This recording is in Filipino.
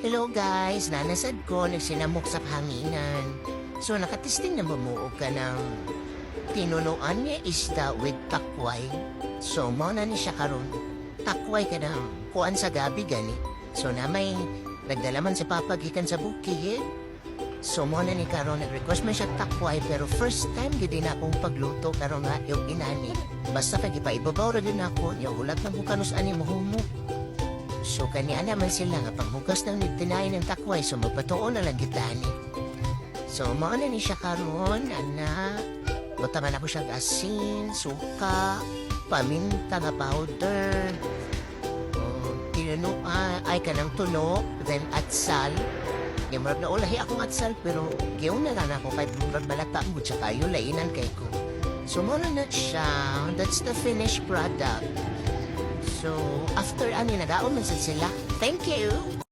Hello guys, nanasad ko, nagsinamok sa hanginan. So nakatisting na bumuog ka ng tinunuan niya isda with takway. So mo na ni siya karon. Takway ka ng kuan sa gabi gani. So na may nagdalaman si Papa gikan sa bukid. So mo na ni karon nag-request man siya takway pero first time gid na akong pagluto karon nga yung inani. Basta kay ipaibabaw ra din ako, niya ulat man ko kanus ani mohumok. So kaniya naman sila nga panghugas ng nagtinay ng takway so magpatuon na lang gitani. So mauna ni siya karon ana. Butaman ako siya asin, suka, paminta nga powder. Ay kanang tuno, then atsal. Marag na ulahi akong atsal pero giyon na lang ako kay marag balata mo siya kayo lainan kay ko. So mauna na siya. That's the finished product. So, after ani nagaon man sad sila. Thank you!